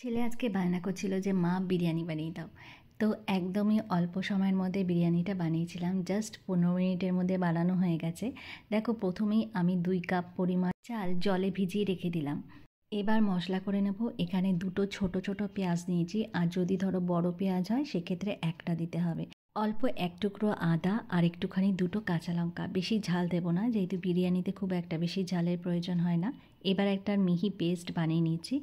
ছেলে আজকে বায়না করছিল যে মা বিরিয়ানি বানিয়ে দাও। তো একদমই অল্প সময়ের মধ্যে বিরিয়ানিটা বানিয়েছিলাম, জাস্ট 15 মিনিটের মধ্যে বানানো হয়ে গেছে। দেখো, প্রথমেই আমি 2 কাপ পরিমাণ চাল জলে ভিজিয়ে রেখে দিলাম। এবার মশলা করে নেব। এখানে দুটো ছোট ছোট পেঁয়াজ নিয়েছি, আর যদি ধরো বড় পেঁয়াজ হয় সেক্ষেত্রে একটা দিতে হবে। অল্প এক টুকরো আদা আর একটুখানি দুটো কাঁচা লঙ্কা, বেশি ঝাল দেবো না যেহেতু বিরিয়ানিতে খুব একটা বেশি ঝালের প্রয়োজন হয় না। এবার একটা মিহি পেস্ট বানিয়ে নিয়েছি।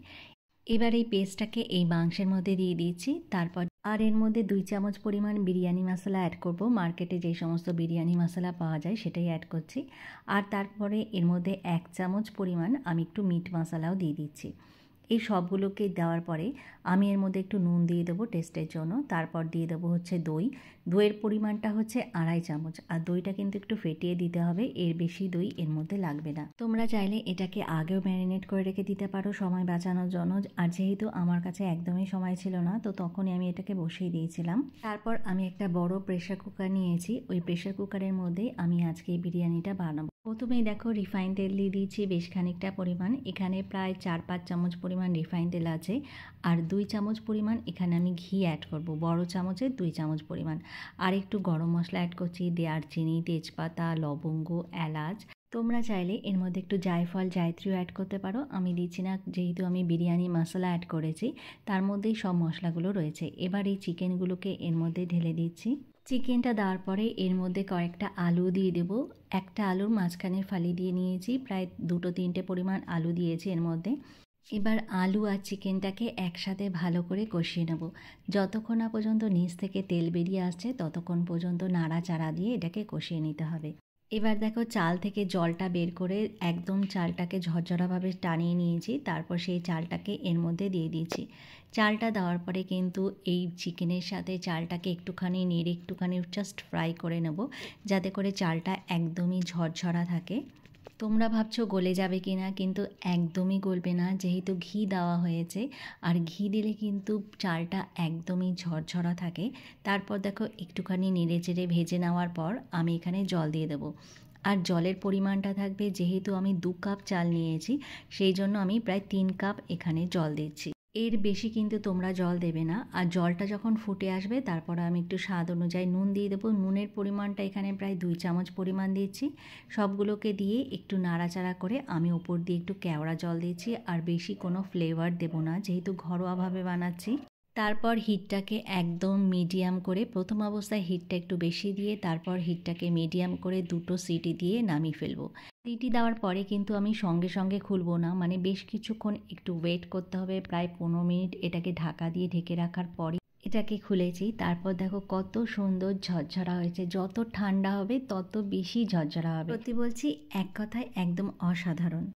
এবার এই পেস্টটাকে এই মাংসের মধ্যে দিয়ে দিয়েছি। তারপর আর এর মধ্যে 2 চামচ পরিমাণ বিরিয়ানি মশলা অ্যাড করব। মার্কেটে যে সমস্ত বিরিয়ানি মশলা পাওয়া যায় সেটাই অ্যাড করছি। আর তারপরে এর মধ্যে 1 চামচ পরিমাণ আমি একটু মিট মশলাও দিয়ে দিচ্ছি। এই সবগুলোকে দেওয়ার পরে আমি এর মধ্যে একটু নুন দিয়ে দেবো টেস্টের জন্য। তারপর দিয়ে দেবো হচ্ছে দই। দইয়ের পরিমাণটা হচ্ছে 2.5 চামচ, আর দইটা কিন্তু একটু ফেটিয়ে দিতে হবে, এর বেশি দই এর মধ্যে লাগবে না। তোমরা চাইলে এটাকে আগেও ম্যারিনেট করে রেখে দিতে পারো সময় বাঁচানোর জন্য। আর যেহেতু আমার কাছে একদমই সময় ছিল না, তো তখনই আমি এটাকে বসিয়ে দিয়েছিলাম। তারপর আমি একটা বড় প্রেশার কুকার নিয়েছি। ওই প্রেশার কুকারের মধ্যেই আমি আজকে এই বিরিয়ানিটা বানাবো। প্রথমেই দেখো রিফাইন তেল দিয়ে দিয়েছি বেশ খানিকটা পরিমাণ। এখানে প্রায় 4-5 চামচ পরিমাণ রিফাইন তেল আছে। আর 2 চামচ পরিমাণ এখানে আমি ঘি অ্যাড করব, বড় চামচের 2 চামচ পরিমাণ। আর একটু গরম মশলা অ্যাড করছি, দারচিনি, তেজপাতা, লবঙ্গ, এলাচ। তোমরা চাইলে এর মধ্যে একটু জায়ফল, জায়ত্রীও অ্যাড করতে পারো, আমি দিচ্ছি না যেহেতু আমি বিরিয়ানি মশলা অ্যাড করেছি, তার মধ্যেই সব মশলাগুলো রয়েছে। এবার এই চিকেনগুলোকে এর মধ্যে ঢেলে দিচ্ছি। চিকেনটা দেওয়ার পরে এর মধ্যে কয়েকটা আলু দিয়ে দেবো। একটা আলুর মাঝখানের ফালি দিয়ে নিয়েছি, প্রায় 2-3টে পরিমাণ আলু দিয়েছি এর মধ্যে। এবার আলু আর চিকেনটাকে একসাথে ভালো করে কষিয়ে নেব। যতক্ষণ না পর্যন্ত নিচ থেকে তেল বেরিয়ে আসছে ততক্ষণ পর্যন্ত নাড়াচাড়া দিয়ে এটাকে কষিয়ে নিতে হবে। এবার দেখো, চাল থেকে জলটা বের করে একদম চালটাকে ঝরঝরাভাবে টানিয়ে নিয়েছি। তারপর সেই চালটাকে এর মধ্যে দিয়ে দিয়েছি। চালটা দেওয়ার পরে কিন্তু এই চিকেনের সাথে চালটাকে একটুখানি নেড়ে একটুখানি জাস্ট ফ্রাই করে নেব, যাতে করে চালটা একদমই ঝরঝরা থাকে। তোমরা ভাবছো গলে যাবে কি না, কিন্তু একদমই গলবে না যেহেতু ঘি দেওয়া হয়েছে। আর ঘি দিলে কিন্তু চালটা একদমই ঝরঝরা থাকে। তারপর দেখো একটুখানি নেড়ে চেড়ে ভেজে নেওয়ার পর আমি এখানে জল দিয়ে দেবো। আর জলের পরিমাণটা থাকবে, যেহেতু আমি 2 কাপ চাল নিয়েছি সেই জন্য আমি প্রায় 3 কাপ এখানে জল দিচ্ছি। এর বেশি কিন্তু তোমরা জল দেবে না। আর জলটা যখন ফুটে আসবে তারপর আমি একটু স্বাদ অনুযায়ী নুন দিয়ে দেবো। নুনের পরিমাণটা এখানে প্রায় 2 চামচ পরিমাণ দিচ্ছি। সবগুলোকে দিয়ে একটু নাড়াচাড়া করে আমি ওপর দিয়ে একটু কেওড়া জল দিচ্ছি। আর বেশি কোনো ফ্লেভার দেবো না যেহেতু ঘরোয়াভাবে বানাচ্ছি। তারপর হিটটাকে একদম মিডিয়াম করে, প্রথম অবস্থায় হিটটা একটু বেশি দিয়ে তারপর হিটটাকে মিডিয়াম করে 2টো সিটি দিয়ে নামিয়ে ফেলবো। সিটি দেওয়ার পরে কিন্তু আমি সঙ্গে সঙ্গে খুলবো না, মানে বেশ কিছুক্ষণ একটু ওয়েট করতে হবে, প্রায় 15 মিনিট এটাকে ঢাকা দিয়ে ঢেকে রাখার পরে এটাকে খুলেছি। তারপর দেখো কত সুন্দর ঝরঝরা হয়েছে। যত ঠান্ডা হবে তত বেশি ঝরঝরা হবে। সত্যি বলছি, এক কথায় একদম অসাধারণ।